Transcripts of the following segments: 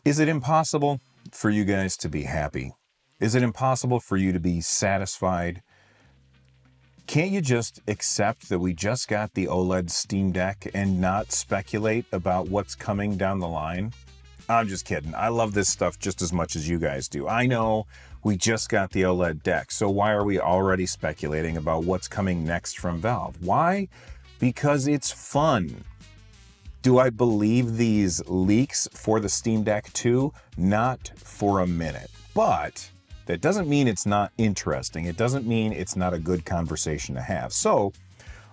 Is it impossible for you guys to be happy? Is it impossible for you to be satisfied? Can't you just accept that we just got the OLED Steam Deck and not speculate about what's coming down the line? I'm just kidding. I love this stuff just as much as you guys do. I know we just got the OLED deck, so why are we already speculating about what's coming next from Valve? Why? Because it's fun. Do I believe these leaks for the Steam Deck 2? Not for a minute. But that doesn't mean it's not interesting. It doesn't mean it's not a good conversation to have. So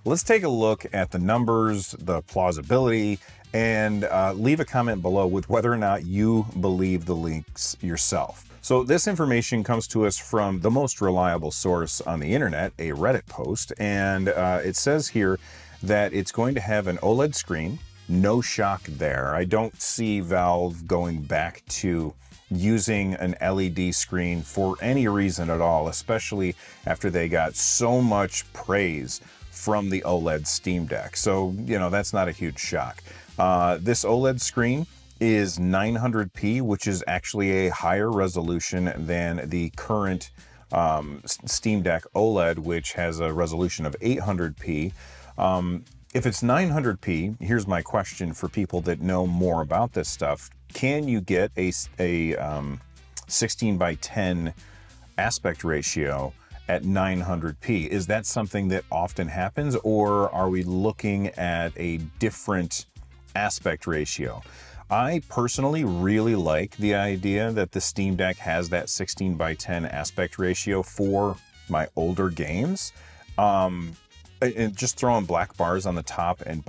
let's take a look at the numbers, the plausibility, and leave a comment below with whether or not you believe the leaks yourself. So this information comes to us from the most reliable source on the internet, a Reddit post, and it says here that it's going to have an OLED screen. No shock there. I don't see Valve going back to using an LED screen for any reason at all, especially after they got so much praise from the OLED Steam Deck. So, you know, that's not a huge shock. This OLED screen is 900p, which is actually a higher resolution than the current Steam Deck OLED, which has a resolution of 800p. If it's 900p, here's my question for people that know more about this stuff. Can you get a 16 by 10 aspect ratio at 900p? Is that something that often happens, or are we looking at a different aspect ratio? I personally really like the idea that the Steam Deck has that 16 by 10 aspect ratio for my older games. And just throwing black bars on the top and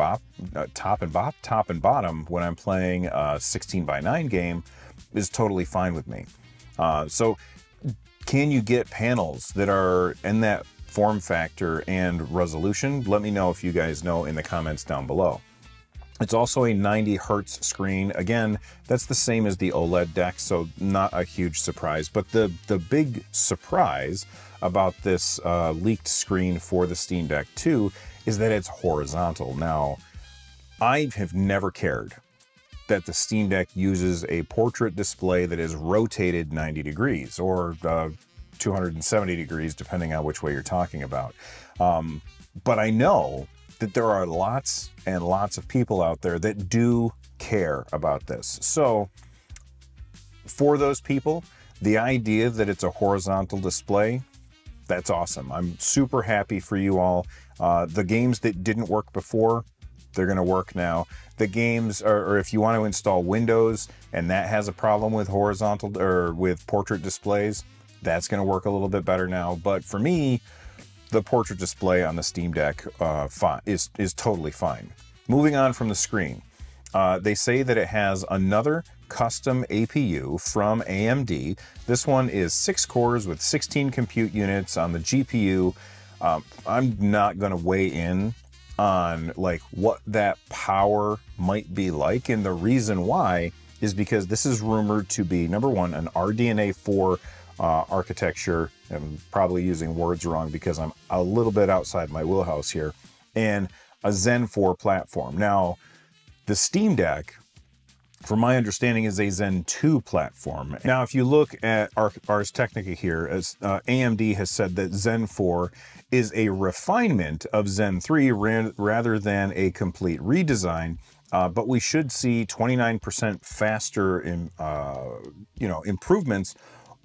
bottom when I'm playing a 16 by 9 game is totally fine with me. So can you get panels that are in that form factor and resolution? Let me know if you guys know in the comments down below. It's also a 90 hertz screen. Again, that's the same as the OLED deck, so not a huge surprise. But the big surprise about this leaked screen for the Steam Deck 2 is that it's horizontal. Now, I have never cared that the Steam Deck uses a portrait display that is rotated 90 degrees or 270 degrees, depending on which way you're talking about. But I know that there are lots and lots of people out there that do care about this. So for those people, the idea that it's a horizontal display, that's awesome. I'm super happy for you all. The games that didn't work before, they're going to work now. The games, or if you want to install Windows and that has a problem with horizontal or with portrait displays, that's going to work a little bit better now. But for me, the portrait display on the Steam Deck is totally fine. Moving on from the screen, they say that it has another custom APU from AMD. This one is 6 cores with 16 compute units on the GPU. I'm not going to weigh in on like what that power might be like, and the reason why is because this is rumored to be, number one, an RDNA 4 architecture. I'm probably using words wrong because I'm a little bit outside my wheelhouse here, and a Zen 4 platform. Now, the Steam Deck, from my understanding, is a Zen 2 platform. Now, if you look at Ars Technica here, as AMD has said that Zen 4 is a refinement of Zen 3 rather than a complete redesign, but we should see 29% faster improvements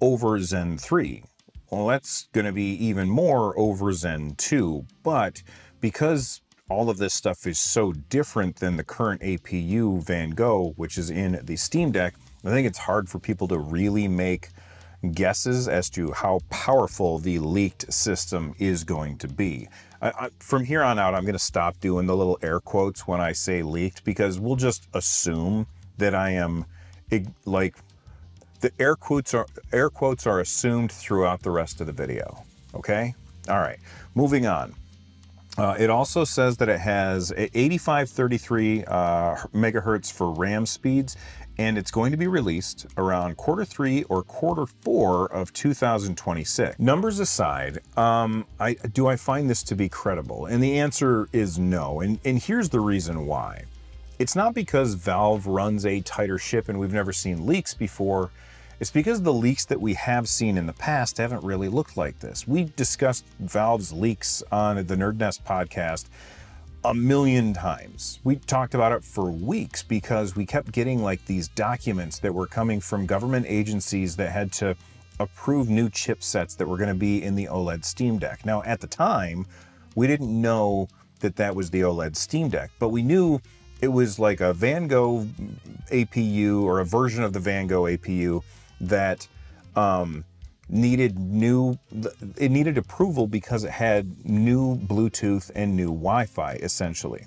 over Zen 3. Well, that's going to be even more over Zen 2, but because all of this stuff is so different than the current APU Van Gogh, which is in the Steam Deck, I think it's hard for people to really make guesses as to how powerful the leaked system is going to be. From here on out, I'm going to stop doing the little air quotes when I say leaked, because we'll just assume that I am like, the air quotes are assumed throughout the rest of the video. Okay? All right. Moving on. It also says that it has 8533 megahertz for RAM speeds, and it's going to be released around Q3 or Q4 of 2026. Numbers aside, do I find this to be credible? And the answer is no. And here's the reason why. It's not because Valve runs a tighter ship and we've never seen leaks before. It's because the leaks that we have seen in the past haven't really looked like this. We discussed Valve's leaks on the NerdNest podcast a million times. We talked about it for weeks because we kept getting like these documents that were coming from government agencies that had to approve new chipsets that were going to be in the OLED Steam Deck. Now, at the time, we didn't know that that was the OLED Steam Deck, but we knew it was like a Van Gogh APU or a version of the Van Gogh APU that needed approval because it had new Bluetooth and new Wi-Fi, essentially.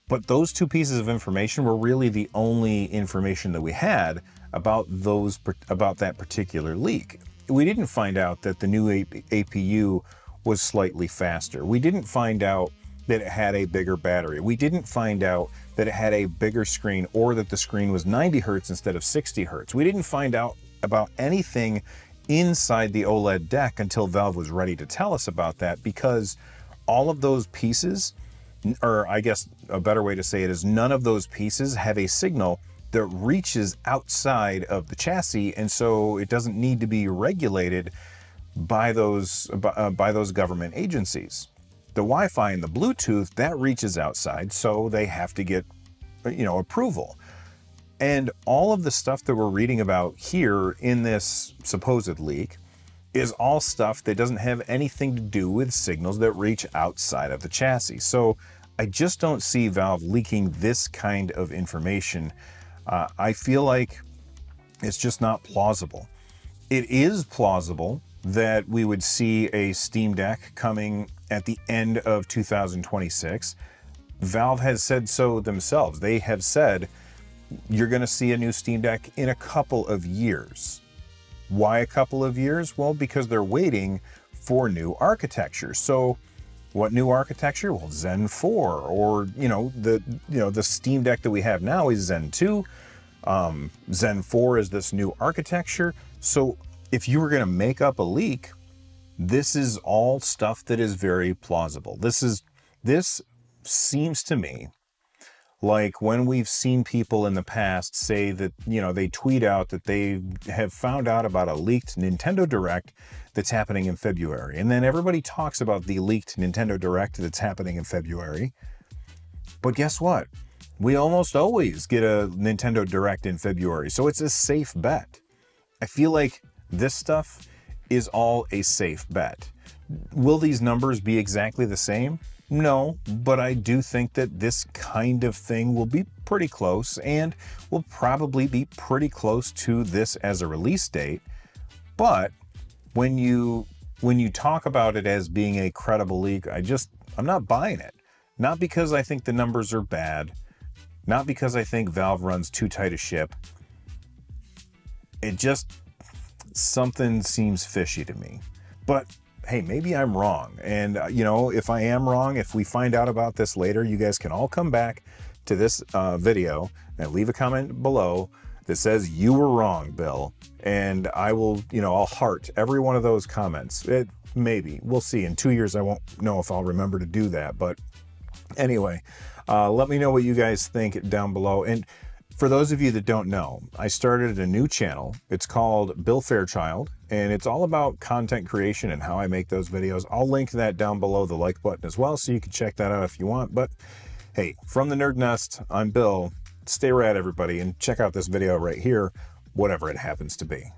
But those two pieces of information were really the only information that we had about that particular leak. We didn't find out that the new APU was slightly faster. We didn't find out that it had a bigger battery. We didn't find out that it had a bigger screen or that the screen was 90 hertz instead of 60 hertz. We didn't find out about anything inside the OLED deck until Valve was ready to tell us about that, because all of those pieces, or I guess a better way to say it is none of those pieces have a signal that reaches outside of the chassis, and so it doesn't need to be regulated by those government agencies. The Wi-Fi and the Bluetooth, that reaches outside, so they have to get, approval. And all of the stuff that we're reading about here in this supposed leak is all stuff that doesn't have anything to do with signals that reach outside of the chassis. So I just don't see Valve leaking this kind of information. I feel like it's just not plausible. It is plausible that we would see a Steam Deck coming at the end of 2026. Valve has said so themselves. They have said you're going to see a new Steam Deck in a couple of years. Why a couple of years? Well, because they're waiting for new architecture. So what new architecture? Well, Zen 4, or the Steam Deck that we have now is Zen 2. Zen 4 is this new architecture. So if you were going to make up a leak, this is all stuff that is very plausible. This seems to me like when we've seen people in the past say that, they tweet out that they have found out about a leaked Nintendo Direct that's happening in February. And then everybody talks about the leaked Nintendo Direct that's happening in February. But guess what? We almost always get a Nintendo Direct in February, so it's a safe bet. I feel like this stuff is all a safe bet. Will these numbers be exactly the same? No, but I do think that this kind of thing will be pretty close, and will probably be pretty close to this as a release date. But when you talk about it as being a credible leak, I'm not buying it. Not because I think the numbers are bad, not because I think Valve runs too tight a ship. Something seems fishy to me. But hey, maybe I'm wrong. And, if I am wrong, if we find out about this later, you guys can all come back to this video and leave a comment below that says you were wrong, Bill. And I will, I'll heart every one of those comments. Maybe. We'll see. In 2 years, I won't know if I'll remember to do that. But anyway, let me know what you guys think down below. And for those of you that don't know, I started a new channel. It's called Bill Fairchild, and it's all about content creation and how I make those videos. I'll link that down below the like button as well, so you can check that out if you want. But hey, from the Nerd Nest, I'm Bill. Stay rad, everybody, and check out this video right here, whatever it happens to be.